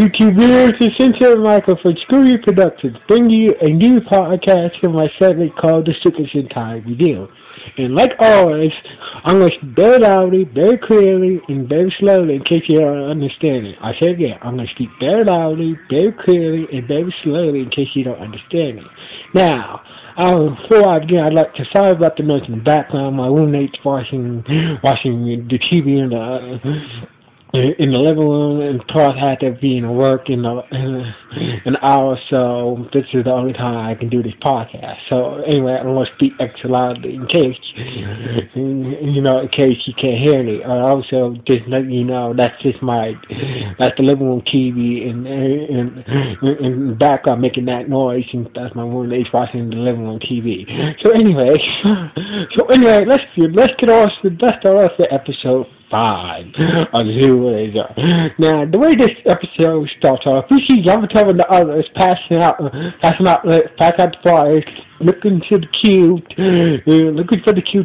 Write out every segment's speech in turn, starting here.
YouTube viewers, it's Sentai Michael from Screw You Productions, bring you a new podcast from my segment called The Super Sentai Review. And like always, I'm going to speak very loudly, very clearly, and very slowly in case you don't understand it. I say again, I'm going to speak very loudly, very clearly, and very slowly in case you don't understand it. Now, before I begin, I'd like to sorry about the noise in the background. My roommate's watching the TV in the living room, and plus I had to be in work in an hour, so this is the only time I can do this podcast. So anyway, I'm going to speak extra loudly in case in case you can't hear me. Also, just let you know that's the living room TV in the background making that noise, and that's my roommate watching the living room TV. So anyway, let's start off with episode 5 of Zyuohger. Now, the way this episode starts off, we see Yamato and the others passing out the flyers, looking for the cube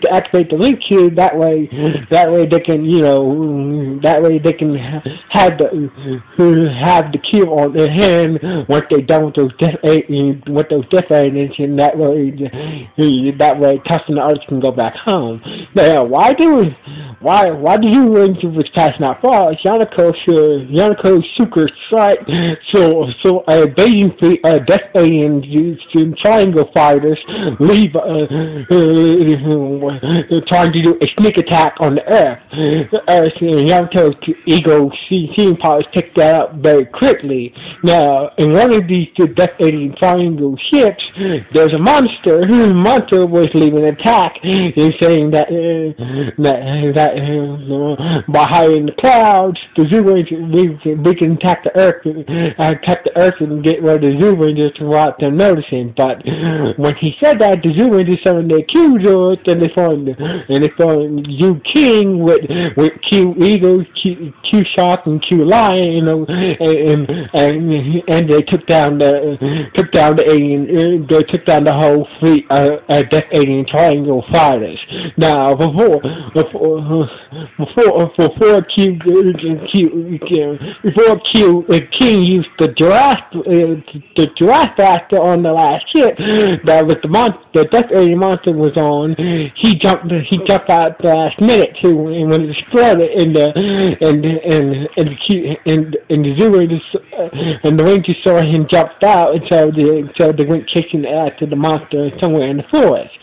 to activate the link cube. That way they can have the cube on their hand once they're done with those death aliens, and that way Tusk and the others can go back home. Now, why do you was passing out flyers? Yanako super sight so a Beijing fleet death aliens used triangle fighters leave trying to do a sneak attack on the Earth. Yamato's ego seeing pilots picked that up very quickly. Now, in one of these death alien triangle ships, there's a monster. The monster was leaving an attack and saying that by hiding the clouds, the Zoo Rangers, we can attack the Earth and get rid of the Zoo Rangers without them noticing. But when he said that, the Zoo Rangers summoned their Q Zords, and they formed Yu King with Q Eagle, Q Shark, and Q Lion, and they took down the alien. They took down the whole fleet of death alien triangle fighters. Now, before King used the giraffe blaster on the last ship that with the death alien monster was on. He jumped out at the last minute too, and when it exploded the Zoo Rangers and the Rangers saw him jumped out, and so they went chasing after the monster somewhere in the forest.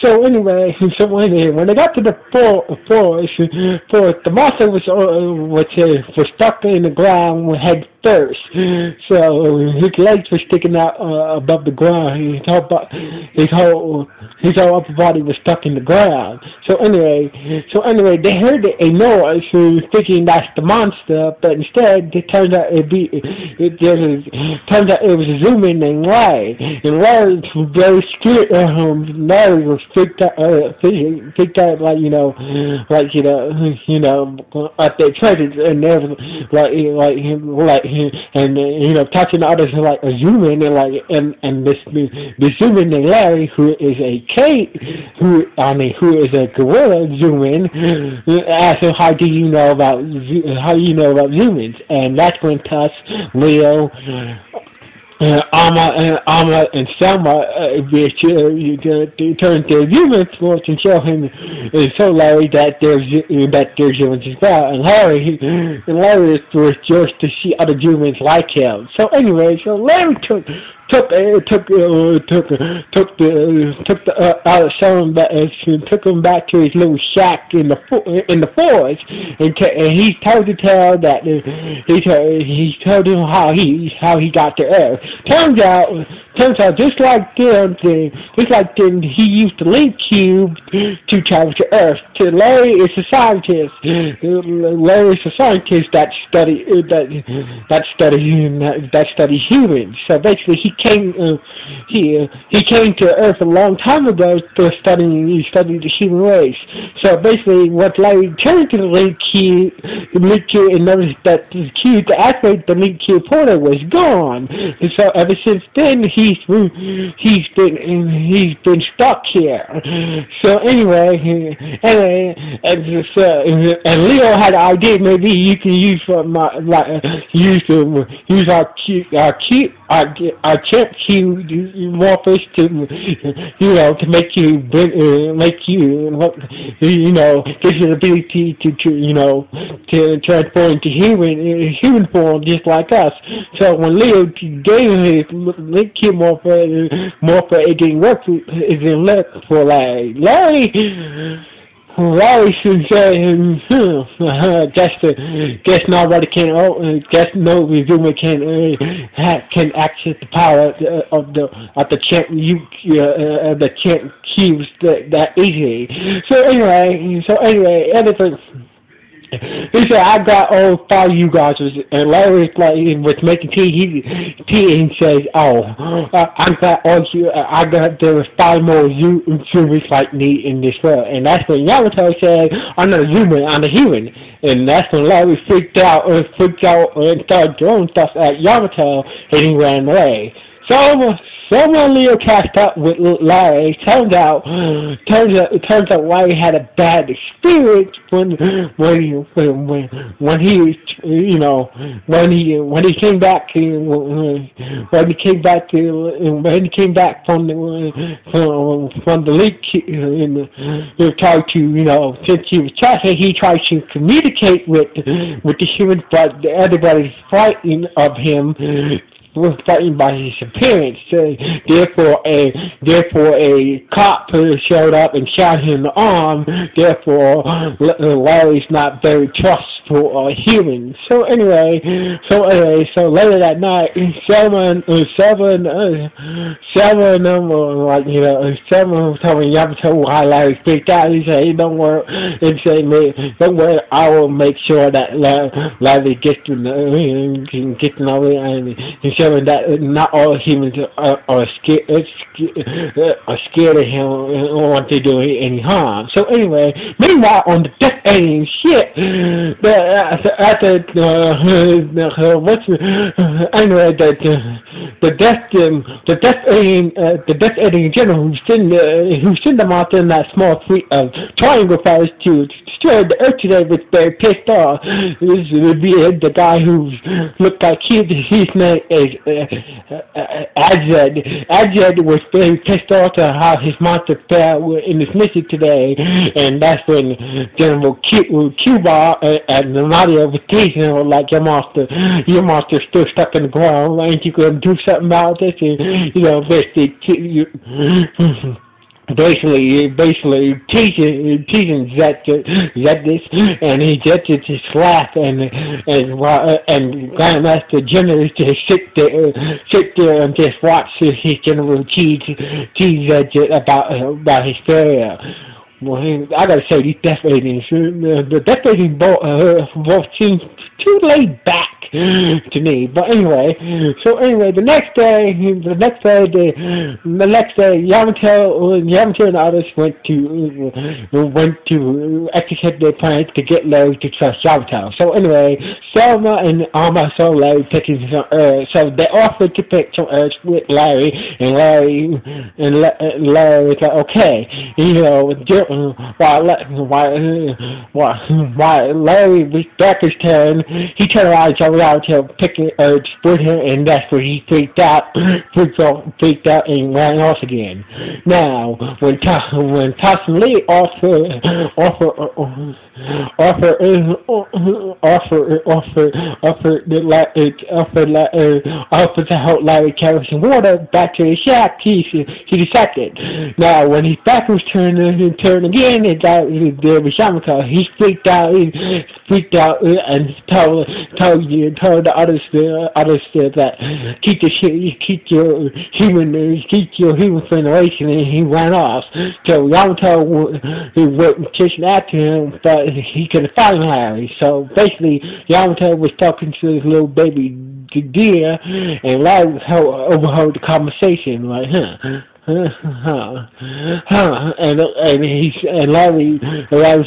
So anyway, when they got to the forest, the monster was stuck in the ground head first. So his legs were sticking out above the ground. His whole upper body was stuck in the ground. So anyway, they heard a noise, thinking that's the monster, but instead it turns out it was a Zoomin named Larry, and Larry was very scared. Larry was freaked out, at their treasures, and they was touching the others like a Zoomin, and this Zoomin named Larry, who is a gorilla Zoomin, asked him, how you know about Zoomins? And that's when Tusk, Leo, Amma and Selma turn to human force and show him Larry that there's humans as well, and Larry was just to see other humans like him. So anyway, Larry took him back to his little shack in the forest, and he told him how he got to Earth. Turns out, just like them, he used the link cube to travel to Earth. Larry is a scientist. Larry is a scientist that studies humans. So basically, he he came to Earth a long time ago to study the human race. So basically, what Larry turned to the link key and noticed that the key to activate the link key portal was gone. And so ever since then, he's been stuck here. So anyway, and Leo had an idea. Maybe you can use our champ Q morphers to make you gives you the ability to transform into human form just like us. So when Leo gave his link Q morpher, it didn't work. It didn't work for Larry. Larry should say, guess nobody can, guess no resumer can access the power of the champ cubes that easily. So anyway, everything. He said, I got all 5 you guys, and Larry was making tea, and he says, there was 5 more Zoomers like me in this world. And that's when Yamato said, I'm not a Zoomer, I'm a human. And that's when Larry freaked out and started throwing stuff at Yamato, and he ran away. So when Leo catched up with Larry, turns out Larry had a bad experience when he came back from the leak and tried to since he was trapped, he tried to communicate with the humans, but everybody's frightened of him. Was frightened by his appearance. Therefore, a cop showed up and shot him in the arm. Therefore, Larry's not very trustful or human. So later that night, seven told me Yamato why Larry freaked out. He said, "Hey, don't worry. I will make sure that Larry gets to know and that not all humans are scared of him or want to do any harm." So anyway, meanwhile on the death alien shit, the death alien general who sent them out in that small fleet of triangle fighters to destroy the Earth today was very pissed off. This would be the guy who looked like his name is Ajed was very pissed off at how his monster fell in his mission today, and that's when General Cuba and Nadia was teasing him like, your monster's still stuck in the ground. Ain't you gonna do something about this? And basically teasing Zetis, and he just laughed and Grandmaster General just sit there and just watch his general tease Zetis about his failure. Well, I gotta say, these death aliens, the death aliens both seem too laid back to me. But anyway, the next day, Yamato and the others went to execute their plans to get Larry to trust Yamato. So anyway, Selma and Alma saw Larry picking some herbs, so they offered to pick some herbs with Larry, and Larry was like, okay, while Larry was back his turn, he turned around to picking herbs with him, and that's where he freaked out and ran off again. Now, when Tyson Lee offered to help Larry carry some water back to the shack, he decided. Now, when his back was turned again, there was Yamato. He freaked out and told the others that keep your human federation, and he ran off. So Yamato went chasing after him, but he couldn't find Larry. So basically, Yamato was talking to his little baby the deer, and Larry overheard the conversation, like, and Larry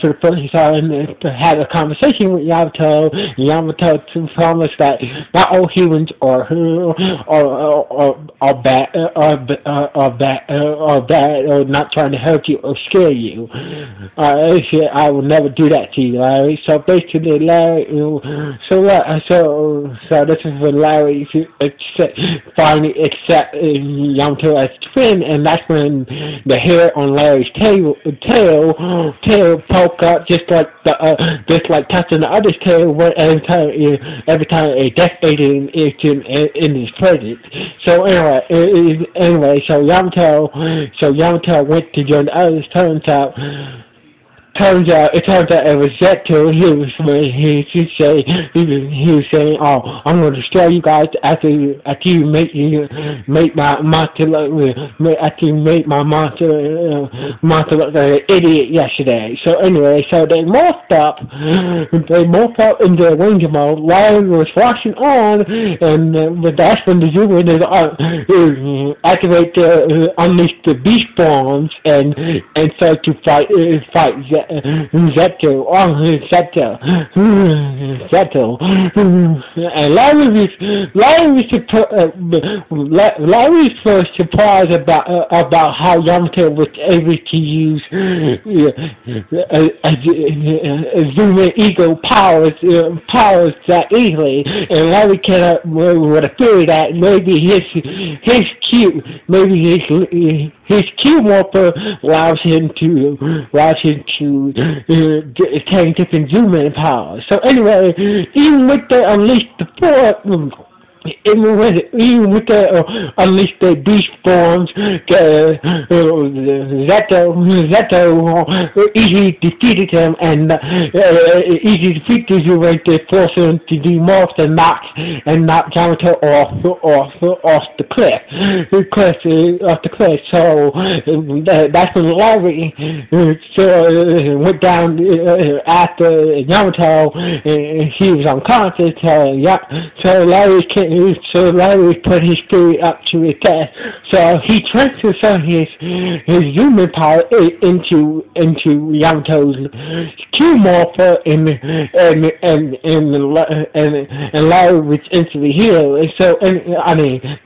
for the first time had a conversation with Yamato. Yamato promised that not all humans are bad, or not trying to hurt you or scare you. He said, I will never do that to you, Larry. So basically, Larry, so this is when Larry finally accept Yamato as a friend, and that's when the hair on Larry's tail poke up, just like touching the other's tail. Every time a death alien is in his presence. So anyway, so Yamato went to join the others. Turns out it was Zeto. He was saying, "Oh, I'm going to destroy you guys after you make my monster look like an idiot yesterday." So anyway, so they morphed up into Ranger mode. Larry was rushing on, but that's when the Zyuohger activate unleash the beast forms and start to fight Zeto, and Larry was surprised about how Yamato was able to use zoom in ego powers that easily, and Larry came up with a theory that maybe his Q morpher allows him to attain different zoom-in powers. So anyway, even with the unleashed the unleashed the beast forms, Zeto easily defeated him, and easily defeated the Zyuohger, forced him to demorph and knock Yamato off the cliff. So that's when Larry went down after Yamato, and he was unconscious. So Larry put his theory up to a test. So he transferred some of his zoom-in power into Yamato's Q morpher, and Larry was instantly healed.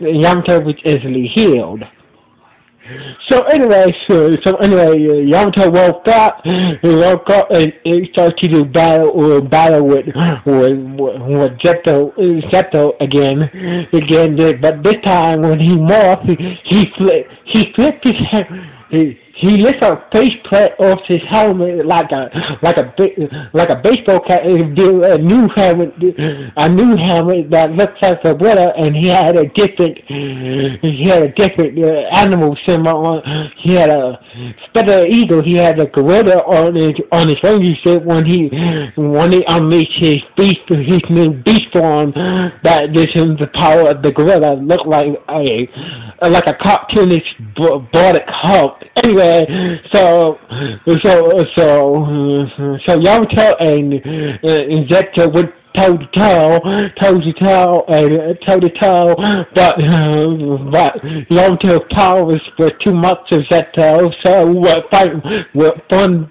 Yamato was instantly healed. So anyway, Yamato woke up and he started to do battle with Zeto again, but this time when he morphed, he flipped his head. He lifted a faceplate off his helmet like a baseball cap, and do a new helmet that looks like a gorilla, and he had a different animal symbol on. He had a spread eagle. He had a gorilla on his ranger suit when he unleashed his new beast form that gives him the power of the gorilla. Looked like a cartoonish Baltic Hulk. Anyway, so Yamato and Zeto went toe to toe, but Yamato's powers were too much for Zeto. So trying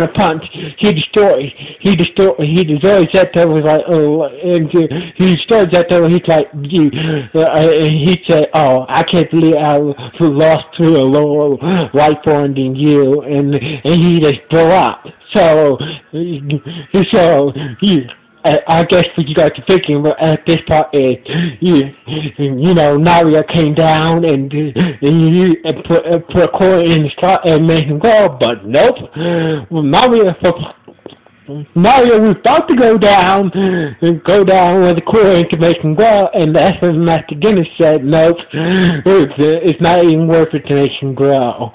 to punch, he destroyed Zeto. Was like, and he destroyed Zeto. He's like, he said, "Oh, I can't believe I lost to a lower life form than you," and he just blew up. So I guess what you guys are thinking at this part is, Naria came down and put a coin in the slot and made him go, but nope. Well, Mario was about to go down with a coin to make him grow, and that's when Master Guinness said, nope, it's not even worth it to make him grow,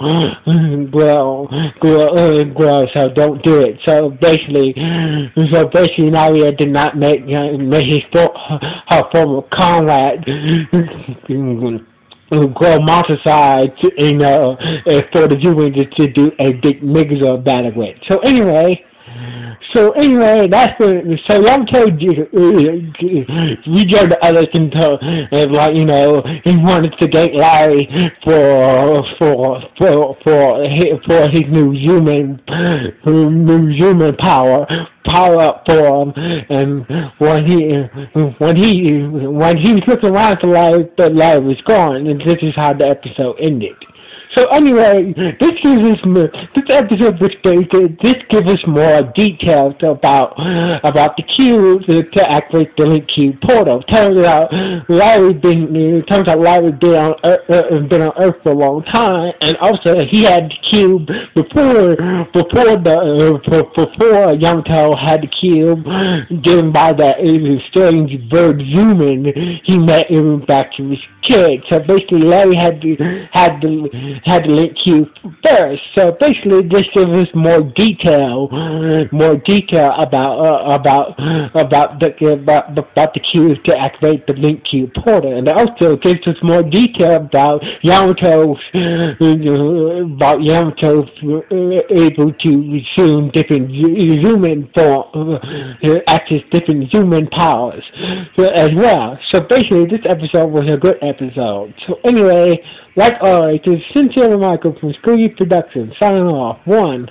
so don't do it. So basically Mario did not make his her former comrade grow monster size, for the Zyuohger to do a big Megazord battle with. So anyway, So anyway, that's what. So Yamato rejoined the others and like he wanted to get Larry for his new human power up for him. And when he was looking around for Larry, but Larry was gone, and this is how the episode ended. So anyway, this episode was very good. This gives us more details about the cube to activate the link cube portal. Turns out Larry been on Earth for a long time, and also he had the cube before Yamato had the cube given by that strange bird Zuman he met back to his kid. So basically, Larry had the link cube first. So basically, this gives us more detail about the cube to activate the link cube portal, and also gives us more detail about Yamato's able to resume different zoom-in access different zoom-in powers as well. So basically, this episode was a good episode. So anyway, like always, this is Sincere Michael from Screwy Productions signing off. 1.